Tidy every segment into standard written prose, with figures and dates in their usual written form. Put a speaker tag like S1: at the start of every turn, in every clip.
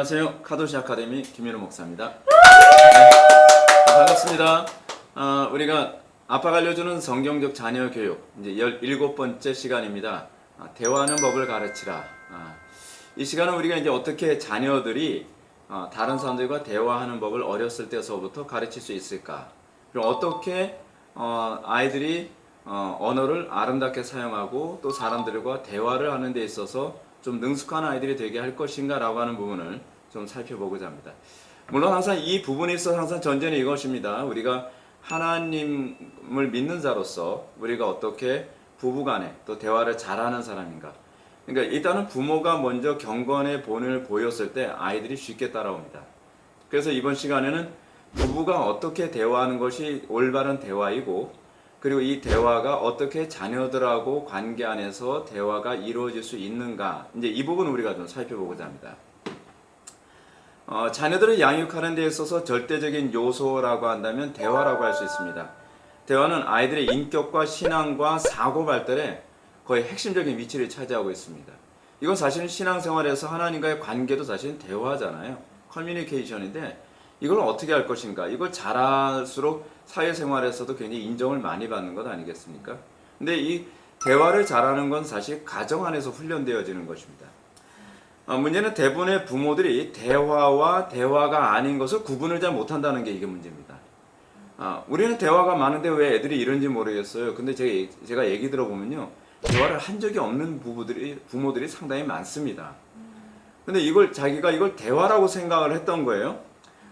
S1: 안녕하세요. 카도시 아카데미 김현우 목사입니다. 네, 반갑습니다. 우리가 아빠가 알려주는 성경적 자녀 교육 이제 17번째 시간입니다. 대화하는 법을 가르치라. 이 시간은 우리가 이제 어떻게 자녀들이 다른 사람들과 대화하는 법을 어렸을 때서부터 가르칠 수 있을까? 그리고 어떻게 아이들이 언어를 아름답게 사용하고 또 사람들과 대화를 하는 데 있어서 좀 능숙한 아이들이 되게 할 것인가 라고 하는 부분을 좀 살펴보고자 합니다. 물론 항상 이 부분에 있어서 항상 전제는 이것입니다. 우리가 하나님을 믿는 자로서 우리가 어떻게 부부간에 또 대화를 잘하는 사람인가. 그러니까 일단은 부모가 먼저 경건의 본을 보였을 때 아이들이 쉽게 따라옵니다. 그래서 이번 시간에는 부부가 어떻게 대화하는 것이 올바른 대화이고, 그리고 이 대화가 어떻게 자녀들하고 관계 안에서 대화가 이루어질 수 있는가, 이제 이 부분 우리가 좀 살펴보고자 합니다. 자녀들을 양육하는 데 있어서 절대적인 요소라고 한다면 대화라고 할 수 있습니다. 대화는 아이들의 인격과 신앙과 사고 발달에 거의 핵심적인 위치를 차지하고 있습니다. 이건 사실은 신앙생활에서 하나님과의 관계도 사실은 대화잖아요. 커뮤니케이션인데 이걸 어떻게 할 것인가, 이걸 잘할수록 사회생활에서도 굉장히 인정을 많이 받는 것 아니겠습니까? 근데 이 대화를 잘하는 건 사실 가정 안에서 훈련되어지는 것입니다. 문제는 대부분의 부모들이 대화와 대화가 아닌 것을 구분을 잘 못한다는 게 이게 문제입니다. 우리는 대화가 많은데 왜 애들이 이런지 모르겠어요. 근데 제가 얘기 들어보면요, 대화를 한 적이 없는 부모들이 상당히 많습니다. 근데 자기가 이걸 대화라고 생각을 했던 거예요.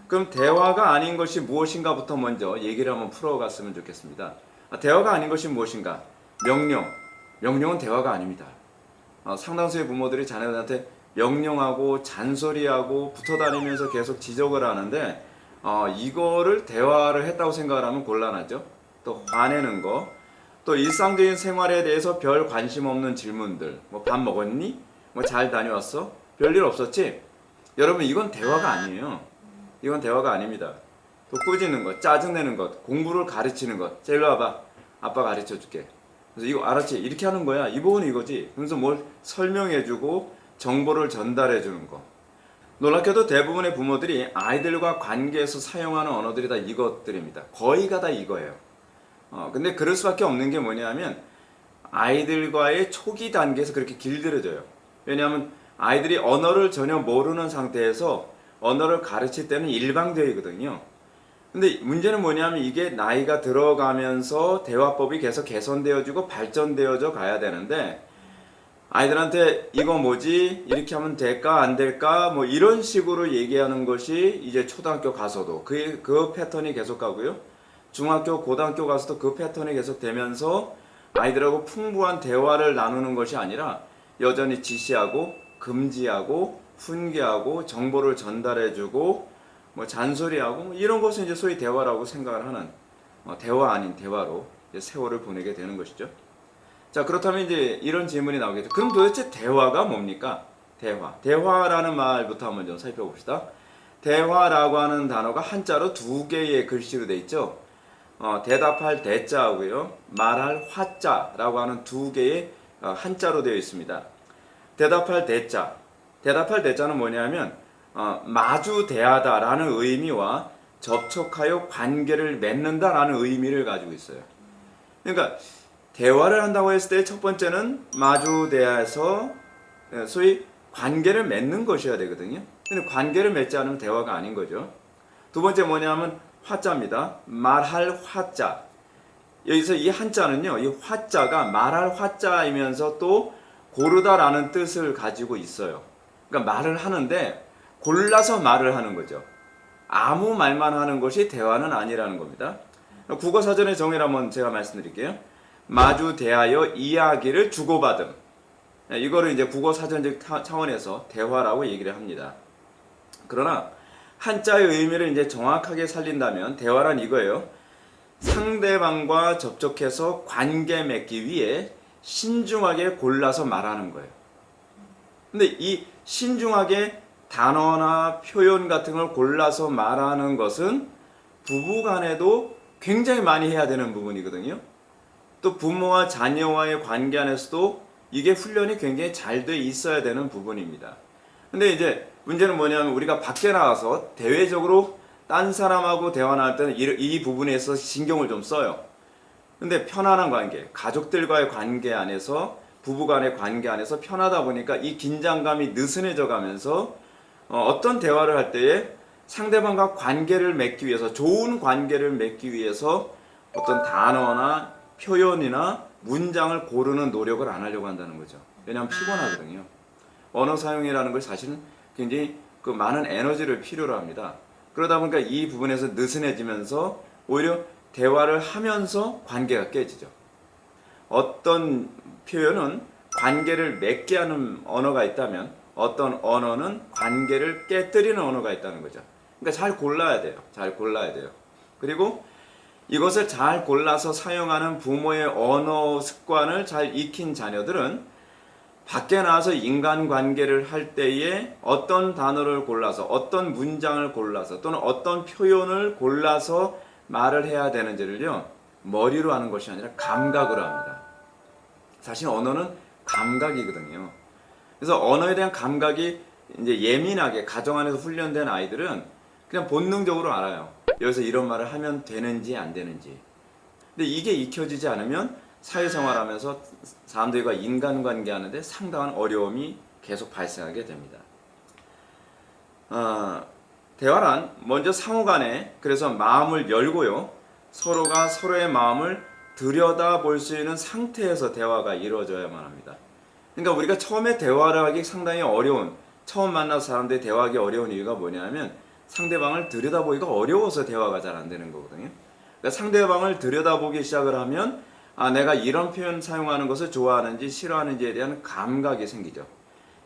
S1: 그럼 대화가 아닌 것이 무엇인가부터 먼저 얘기를 한번 풀어갔으면 좋겠습니다. 대화가 아닌 것이 무엇인가? 명령은 대화가 아닙니다. 상당수의 부모들이 자녀들한테 명령하고 잔소리하고 붙어다니면서 계속 지적을 하는데 이거를 대화를 했다고 생각을 하면 곤란하죠. 또 화내는 거, 또 일상적인 생활에 대해서 별 관심 없는 질문들, 뭐 밥 먹었니? 뭐 잘 다녀왔어? 별일 없었지? 여러분, 이건 대화가 아니에요. 이건 대화가 아닙니다. 또 꾸짖는 것, 짜증내는 것, 공부를 가르치는 것. 자, 일로 와봐. 아빠 가르쳐 줄게. 그래서 이거 알았지? 이렇게 하는 거야. 이 부분은 이거지. 그래서 뭘 설명해주고 정보를 전달해주는 거. 놀랍게도 대부분의 부모들이 아이들과 관계에서 사용하는 언어들이 다 이것들입니다. 거의가 다 이거예요. 근데 그럴 수밖에 없는 게 뭐냐면 아이들과의 초기 단계에서 그렇게 길들여져요. 왜냐하면 아이들이 언어를 전혀 모르는 상태에서 언어를 가르칠 때는 일방적이거든요. 근데 문제는 뭐냐면 이게 나이가 들어가면서 대화법이 계속 개선되어지고 발전되어져 가야 되는데, 아이들한테 이거 뭐지? 이렇게 하면 될까? 안 될까? 뭐 이런 식으로 얘기하는 것이 이제 초등학교 가서도 그 패턴이 계속 가고요. 중학교, 고등학교 가서도 그 패턴이 계속 되면서 아이들하고 풍부한 대화를 나누는 것이 아니라 여전히 지시하고 금지하고 훈계하고 정보를 전달해주고 뭐 잔소리하고 뭐 이런 것을 이제 소위 대화라고 생각을 하는 대화 아닌 대화로 세월을 보내게 되는 것이죠. 자, 그렇다면 이제 이런 질문이 나오겠죠. 그럼 도대체 대화가 뭡니까? 대화라는 말부터 한번 좀 살펴봅시다. 대화라고 하는 단어가 한자로 두 개의 글씨로 되어 있죠. 대답할 대자하고요, 말할 화자라고 하는 두 개의 한자로 되어 있습니다. 대답할 대자는 뭐냐면 마주 대하다라는 의미와 접촉하여 관계를 맺는다라는 의미를 가지고 있어요. 그러니까 대화를 한다고 했을 때 첫 번째는 마주 대해서 소위 관계를 맺는 것이어야 되거든요. 근데 관계를 맺지 않으면 대화가 아닌 거죠. 두 번째 뭐냐면 화자입니다. 말할 화자. 여기서 이 한자는요, 이 화자가 말할 화자이면서 또 고르다라는 뜻을 가지고 있어요. 그러니까 말을 하는데 골라서 말을 하는 거죠. 아무 말만 하는 것이 대화는 아니라는 겁니다. 국어사전의 정의를 한번 제가 말씀드릴게요. 마주 대하여 이야기를 주고받음. 이거를 이제 국어사전적 차원에서 대화라고 얘기를 합니다. 그러나 한자의 의미를 이제 정확하게 살린다면 대화란 이거예요. 상대방과 접촉해서 관계 맺기 위해 신중하게 골라서 말하는 거예요. 근데 이 신중하게 단어나 표현 같은 걸 골라서 말하는 것은 부부간에도 굉장히 많이 해야 되는 부분이거든요. 또 부모와 자녀와의 관계 안에서도 이게 훈련이 굉장히 잘 돼 있어야 되는 부분입니다. 근데 이제 문제는 뭐냐면 우리가 밖에 나가서 대외적으로 딴 사람하고 대화 나눌 때는 이 부분에 있어서 신경을 좀 써요. 근데 편안한 관계, 가족들과의 관계 안에서, 부부간의 관계 안에서 편하다 보니까 이 긴장감이 느슨해져 가면서 어떤 대화를 할 때에 상대방과 관계를 맺기 위해서, 좋은 관계를 맺기 위해서 어떤 단어나 표현이나 문장을 고르는 노력을 안 하려고 한다는 거죠. 왜냐하면 피곤하거든요. 언어 사용이라는 걸 사실은 굉장히 그 많은 에너지를 필요로 합니다. 그러다 보니까 이 부분에서 느슨해지면서 오히려 대화를 하면서 관계가 깨지죠. 어떤 표현은 관계를 맺게 하는 언어가 있다면 어떤 언어는 관계를 깨뜨리는 언어가 있다는 거죠. 그러니까 잘 골라야 돼요. 잘 골라야 돼요. 그리고 이것을 잘 골라서 사용하는 부모의 언어 습관을 잘 익힌 자녀들은 밖에 나와서 인간관계를 할 때에 어떤 단어를 골라서 어떤 문장을 골라서 또는 어떤 표현을 골라서 말을 해야 되는지를요, 머리로 하는 것이 아니라 감각으로 합니다. 사실 언어는 감각이거든요. 그래서 언어에 대한 감각이 이제 예민하게 가정 안에서 훈련된 아이들은 그냥 본능적으로 알아요. 여기서 이런 말을 하면 되는지 안 되는지. 근데 이게 익혀지지 않으면 사회생활하면서 사람들과 인간관계 하는데 상당한 어려움이 계속 발생하게 됩니다. 대화란 먼저 상호간에 그래서 마음을 열고요, 서로가 서로의 마음을 들여다볼 수 있는 상태에서 대화가 이루어져야만 합니다. 그러니까 우리가 처음에 대화를 하기 상당히 어려운, 처음 만나서 사람들이 대화하기 어려운 이유가 뭐냐면 상대방을 들여다보기가 어려워서 대화가 잘 안 되는 거거든요. 그러니까 상대방을 들여다보기 시작을 하면 내가 이런 표현 사용하는 것을 좋아하는지 싫어하는지에 대한 감각이 생기죠.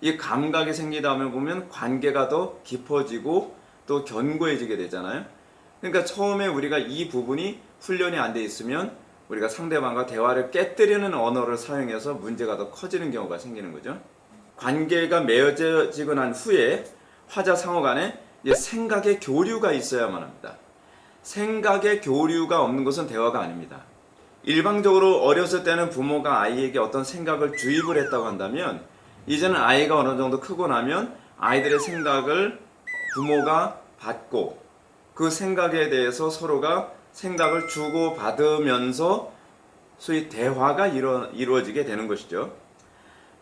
S1: 이 감각이 생기다 보면 관계가 더 깊어지고 또 견고해지게 되잖아요. 그러니까 처음에 우리가 이 부분이 훈련이 안 돼 있으면 우리가 상대방과 대화를 깨뜨리는 언어를 사용해서 문제가 더 커지는 경우가 생기는 거죠. 관계가 맺어지고 난 후에 화자 상호 간에 생각의 교류가 있어야만 합니다. 생각의 교류가 없는 것은 대화가 아닙니다. 일방적으로 어렸을 때는 부모가 아이에게 어떤 생각을 주입을 했다고 한다면 이제는 아이가 어느 정도 크고 나면 아이들의 생각을 부모가 받고 그 생각에 대해서 서로가 생각을 주고받으면서 소위 대화가 이루어지게 되는 것이죠.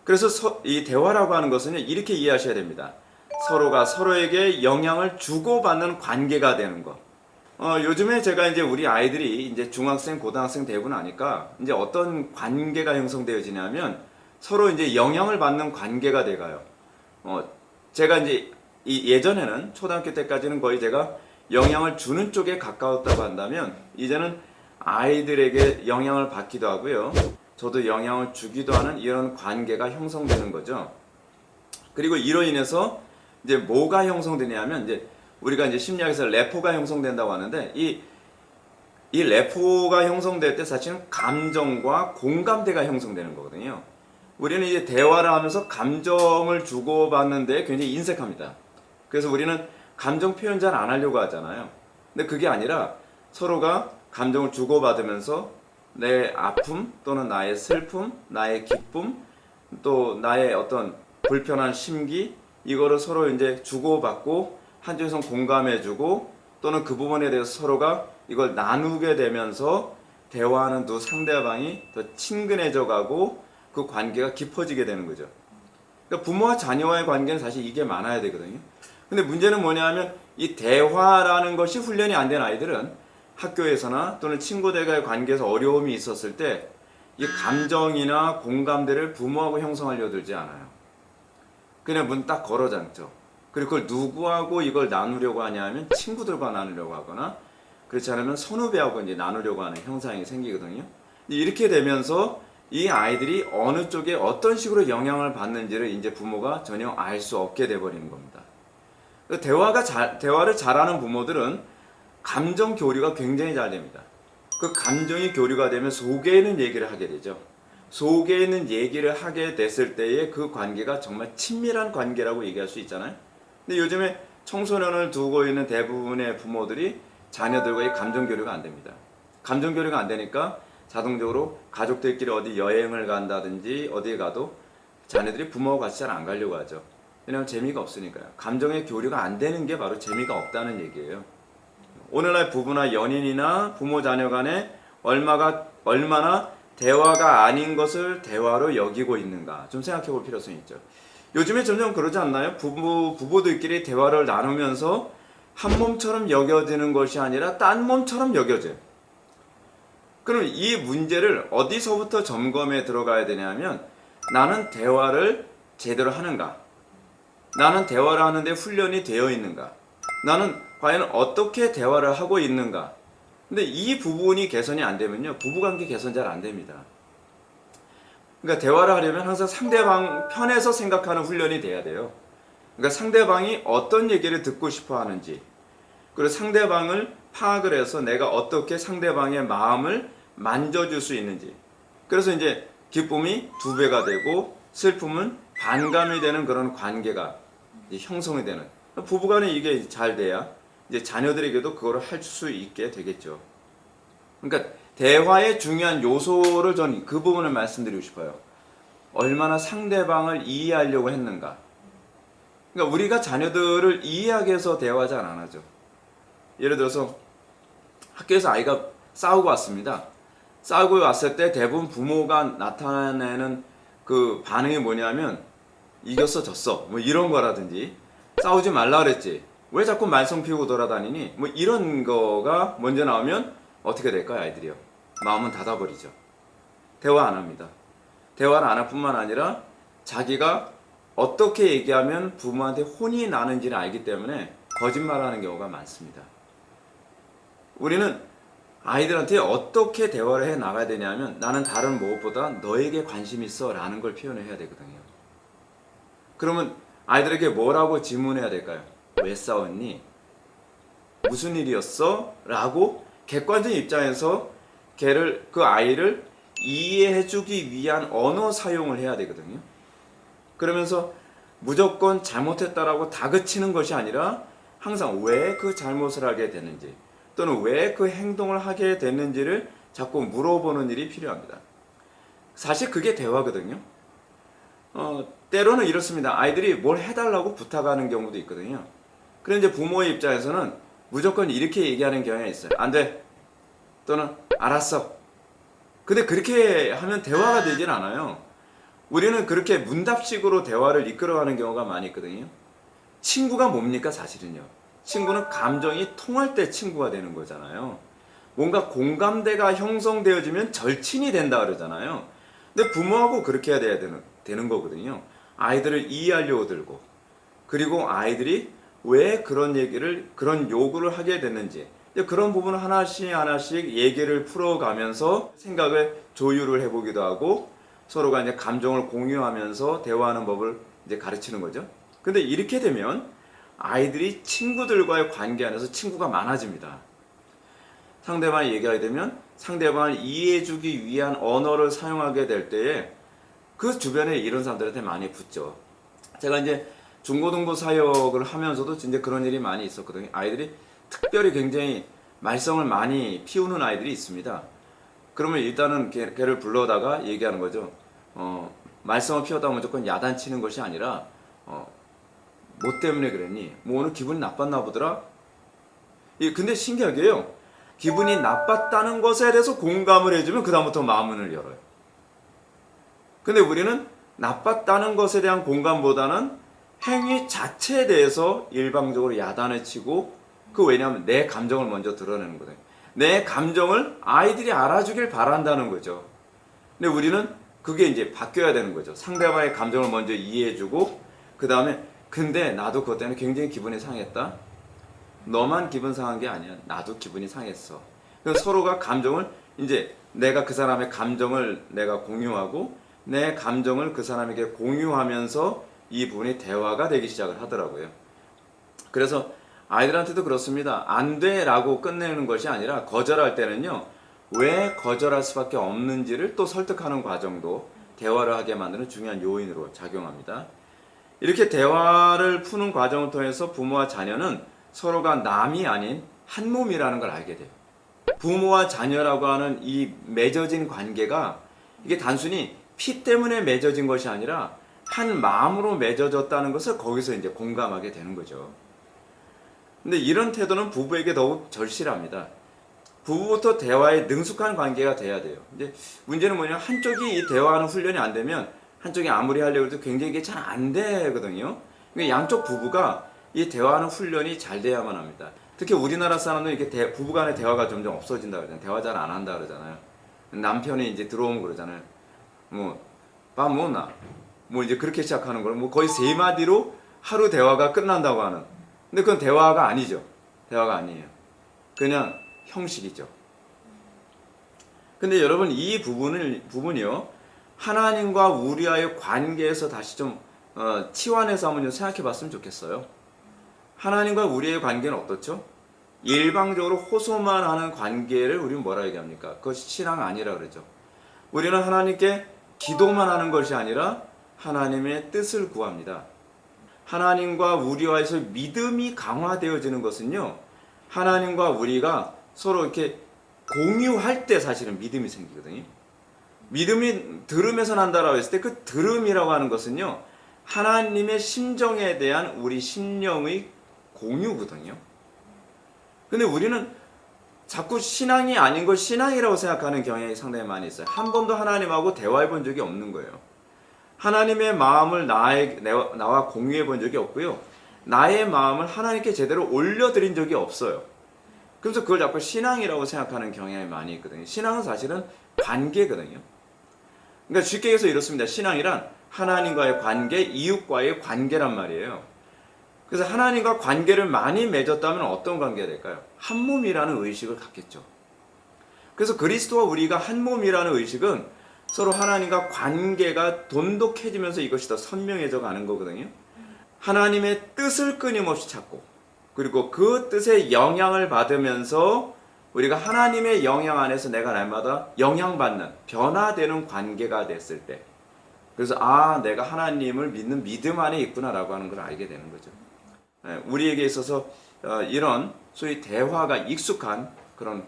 S1: 그래서 이 대화라고 하는 것은 이렇게 이해하셔야 됩니다. 서로가 서로에게 영향을 주고받는 관계가 되는 것. 요즘에 제가 이제 우리 아이들이 이제 중학생, 고등학생 되고 나니까 이제 어떤 관계가 형성되어지냐면 서로 이제 영향을 받는 관계가 돼가요. 제가 이제 예전에는 초등학교 때까지는 거의 제가 영향을 주는 쪽에 가까웠다고 한다면 이제는 아이들에게 영향을 받기도 하고요. 저도 영향을 주기도 하는 이런 관계가 형성되는 거죠. 그리고 이로 인해서 이제 뭐가 형성되냐면 이제 우리가 이제 심리학에서 레포가 형성된다고 하는데 이 레포가 형성될 때 사실은 감정과 공감대가 형성되는 거거든요. 우리는 이제 대화를 하면서 감정을 주고받는 데 굉장히 인색합니다. 그래서 우리는 감정 표현 잘 안 하려고 하잖아요. 근데 그게 아니라 서로가 감정을 주고받으면서 내 아픔 또는 나의 슬픔, 나의 기쁨, 또 나의 어떤 불편한 심기 이거를 서로 이제 주고받고 한쪽에선 공감해주고 또는 그 부분에 대해서 서로가 이걸 나누게 되면서 대화하는 두 상대방이 더 친근해져 가고 그 관계가 깊어지게 되는 거죠. 그러니까 부모와 자녀와의 관계는 사실 이게 많아야 되거든요. 근데 문제는 뭐냐 하면 이 대화라는 것이 훈련이 안 된 아이들은 학교에서나 또는 친구들과의 관계에서 어려움이 있었을 때 이 감정이나 공감대를 부모하고 형성하려 들지 않아요. 그냥 문 딱 걸어 잠죠. 그리고 그걸 누구하고 이걸 나누려고 하냐 하면 친구들과 나누려고 하거나 그렇지 않으면 선후배하고 이제 나누려고 하는 형상이 생기거든요. 이렇게 되면서 이 아이들이 어느 쪽에 어떤 식으로 영향을 받는지를 이제 부모가 전혀 알 수 없게 돼버리는 겁니다. 대화를 잘하는 부모들은 감정 교류가 굉장히 잘 됩니다. 그 감정이 교류가 되면 속에 있는 얘기를 하게 되죠. 속에 있는 얘기를 하게 됐을 때의 그 관계가 정말 친밀한 관계라고 얘기할 수 있잖아요. 근데 요즘에 청소년을 두고 있는 대부분의 부모들이 자녀들과의 감정 교류가 안 됩니다. 감정 교류가 안 되니까 자동적으로 가족들끼리 어디 여행을 간다든지 어디에 가도 자녀들이 부모와 같이 잘 안 가려고 하죠. 왜냐하면 재미가 없으니까요. 감정의 교류가 안 되는 게 바로 재미가 없다는 얘기예요. 오늘날 부부나 연인이나 부모 자녀 간에 얼마나 대화가 아닌 것을 대화로 여기고 있는가 좀 생각해 볼 필요성이 있죠. 요즘에 점점 그러지 않나요? 부부들끼리 대화를 나누면서 한 몸처럼 여겨지는 것이 아니라 딴 몸처럼 여겨져요. 그럼 이 문제를 어디서부터 점검에 들어가야 되냐면, 나는 대화를 제대로 하는가? 나는 대화를 하는데 훈련이 되어 있는가? 나는 과연 어떻게 대화를 하고 있는가? 근데 이 부분이 개선이 안 되면요, 부부관계 개선 잘 안 됩니다. 그러니까 대화를 하려면 항상 상대방 편에서 생각하는 훈련이 돼야 돼요. 그러니까 상대방이 어떤 얘기를 듣고 싶어 하는지, 그리고 상대방을 파악을 해서 내가 어떻게 상대방의 마음을 만져줄 수 있는지. 그래서 이제 기쁨이 2배가 되고 슬픔은 반감이 되는 그런 관계가 형성이 되는. 부부간에 이게 잘 돼야 이제 자녀들에게도 그걸 할 수 있게 되겠죠. 그러니까 대화의 중요한 요소를 저는 그 부분을 말씀드리고 싶어요. 얼마나 상대방을 이해하려고 했는가. 그러니까 우리가 자녀들을 이해하기 위해서 대화 잘 안 하죠. 예를 들어서 학교에서 아이가 싸우고 왔습니다. 싸우고 왔을 때 대부분 부모가 나타내는 그 반응이 뭐냐면, 이겼어 졌어 뭐 이런 거라든지, 싸우지 말라 그랬지 왜 자꾸 말썽 피우고 돌아다니니, 뭐 이런 거가 먼저 나오면 어떻게 될까요? 아이들이요, 마음은 닫아버리죠. 대화 안 합니다. 대화를 안 할 뿐만 아니라 자기가 어떻게 얘기하면 부모한테 혼이 나는지를 알기 때문에 거짓말하는 경우가 많습니다. 우리는 아이들한테 어떻게 대화를 해 나가야 되냐면, 나는 다른 무엇보다 너에게 관심 있어 라는 걸 표현을 해야 되거든요. 그러면 아이들에게 뭐라고 질문해야 될까요? 왜 싸웠니? 무슨 일이었어? 라고 객관적인 입장에서 그 아이를 이해해주기 위한 언어 사용을 해야 되거든요. 그러면서 무조건 잘못했다라고 다그치는 것이 아니라 항상 왜 그 잘못을 하게 됐는지, 또는 왜 그 행동을 하게 됐는지를 자꾸 물어보는 일이 필요합니다. 사실 그게 대화거든요. 때로는 이렇습니다. 아이들이 뭘 해달라고 부탁하는 경우도 있거든요. 그런데 이제 부모의 입장에서는 무조건 이렇게 얘기하는 경향이 있어요. 안 돼. 또는 알았어. 근데 그렇게 하면 대화가 되질 않아요. 우리는 그렇게 문답식으로 대화를 이끌어가는 경우가 많이 있거든요. 친구가 뭡니까 사실은요. 친구는 감정이 통할 때 친구가 되는 거잖아요. 뭔가 공감대가 형성되어지면 절친이 된다 그러잖아요. 근데 부모하고 그렇게 해야 되는 거거든요. 아이들을 이해하려고 들고, 그리고 아이들이 왜 그런 요구를 하게 됐는지, 그런 부분을 하나씩 얘기를 풀어가면서 생각을 조율을 해보기도 하고, 서로가 이제 감정을 공유하면서 대화하는 법을 이제 가르치는 거죠. 근데 이렇게 되면 아이들이 친구들과의 관계 안에서 친구가 많아집니다. 상대방이 얘기하게 되면 상대방을 이해해주기 위한 언어를 사용하게 될 때에 그 주변에 이런 사람들한테 많이 붙죠. 제가 이제 중고등부 사역을 하면서도 진짜 그런 일이 많이 있었거든요. 아이들이 특별히 굉장히 말썽을 많이 피우는 아이들이 있습니다. 그러면 일단은 걔를 불러다가 얘기하는 거죠. 말썽을 피우다 무조건 야단치는 것이 아니라, 뭐 때문에 그랬니? 뭐 오늘 기분이 나빴나 보더라? 근데 신기하게요. 기분이 나빴다는 것에 대해서 공감을 해주면 그다음부터 마음문을 열어요. 근데 우리는 나빴다는 것에 대한 공감보다는 행위 자체에 대해서 일방적으로 야단을 치고, 왜냐하면 내 감정을 먼저 드러내는 거예요. 내 감정을 아이들이 알아주길 바란다는 거죠. 근데 우리는 그게 이제 바뀌어야 되는 거죠. 상대방의 감정을 먼저 이해해주고, 그 다음에 근데 나도 그것 때문에 굉장히 기분이 상했다. 너만 기분 상한 게 아니야. 나도 기분이 상했어. 그래서 서로가 감정을, 이제 내가 그 사람의 감정을 내가 공유하고, 내 감정을 그 사람에게 공유하면서 이 부분이 대화가 되기 시작을 하더라고요. 그래서 아이들한테도 그렇습니다. 안 돼라고 끝내는 것이 아니라, 거절할 때는요, 왜 거절할 수밖에 없는지를 또 설득하는 과정도 대화를 하게 만드는 중요한 요인으로 작용합니다. 이렇게 대화를 푸는 과정을 통해서 부모와 자녀는 서로가 남이 아닌 한 몸이라는 걸 알게 돼요. 부모와 자녀라고 하는 이 맺어진 관계가, 이게 단순히 피 때문에 맺어진 것이 아니라 한 마음으로 맺어졌다는 것을 거기서 이제 공감하게 되는 거죠. 근데 이런 태도는 부부에게 더욱 절실합니다. 부부부터 대화에 능숙한 관계가 돼야 돼요. 이제 문제는 뭐냐면 한쪽이 이 대화하는 훈련이 안 되면 한쪽이 아무리 하려고 해도 굉장히 이게 잘 안 되거든요. 그러니까 양쪽 부부가 이 대화하는 훈련이 잘 돼야만 합니다. 특히 우리나라 사람들은 이렇게 부부간의 대화가 점점 없어진다 그러잖아요. 대화 잘 안 한다 그러잖아요. 남편이 이제 들어오면 그러잖아요. 뭐 밥 먹나? 뭐 이제 그렇게 시작하는 걸 뭐 거의 세 마디로 하루 대화가 끝난다고 하는. 근데 그건 대화가 아니죠. 대화가 아니에요. 그냥 형식이죠. 근데 여러분 이 부분이요. 하나님과 우리와의 관계에서 다시 좀 치환해서 한번 좀 생각해 봤으면 좋겠어요. 하나님과 우리의 관계는 어떻죠? 일방적으로 호소만 하는 관계를 우리는 뭐라 얘기합니까? 그것이 신앙 아니라 그러죠. 우리는 하나님께 기도만 하는 것이 아니라 하나님의 뜻을 구합니다. 하나님과 우리와의 믿음이 강화되어지는 것은요. 하나님과 우리가 서로 이렇게 공유할 때 사실은 믿음이 생기거든요. 믿음이 들음에서 난다라고 했을 때 그 들음이라고 하는 것은요. 하나님의 심정에 대한 우리 심령의 공유거든요. 근데 우리는 자꾸 신앙이 아닌 걸 신앙이라고 생각하는 경향이 상당히 많이 있어요. 한 번도 하나님하고 대화해 본 적이 없는 거예요. 하나님의 마음을 나와 공유해 본 적이 없고요. 나의 마음을 하나님께 제대로 올려드린 적이 없어요. 그래서 그걸 자꾸 신앙이라고 생각하는 경향이 많이 있거든요. 신앙은 사실은 관계거든요. 그러니까 쉽게 해서 이렇습니다. 신앙이란 하나님과의 관계, 이웃과의 관계란 말이에요. 그래서 하나님과 관계를 많이 맺었다면 어떤 관계가 될까요? 한 몸이라는 의식을 갖겠죠. 그래서 그리스도와 우리가 한 몸이라는 의식은 서로 하나님과 관계가 돈독해지면서 이것이 더 선명해져 가는 거거든요. 하나님의 뜻을 끊임없이 찾고 그리고 그 뜻에 영향을 받으면서 우리가 하나님의 영향 안에서 내가 날마다 영향받는 변화되는 관계가 됐을 때 그래서 내가 하나님을 믿는 믿음 안에 있구나라고 하는 걸 알게 되는 거죠. 우리에게 있어서 이런 소위 대화가 익숙한 그런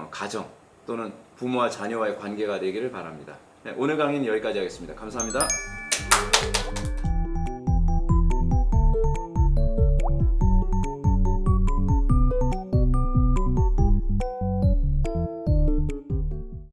S1: 가정 또는 부모와 자녀와의 관계가 되기를 바랍니다. 오늘 강의는 여기까지 하겠습니다. 감사합니다.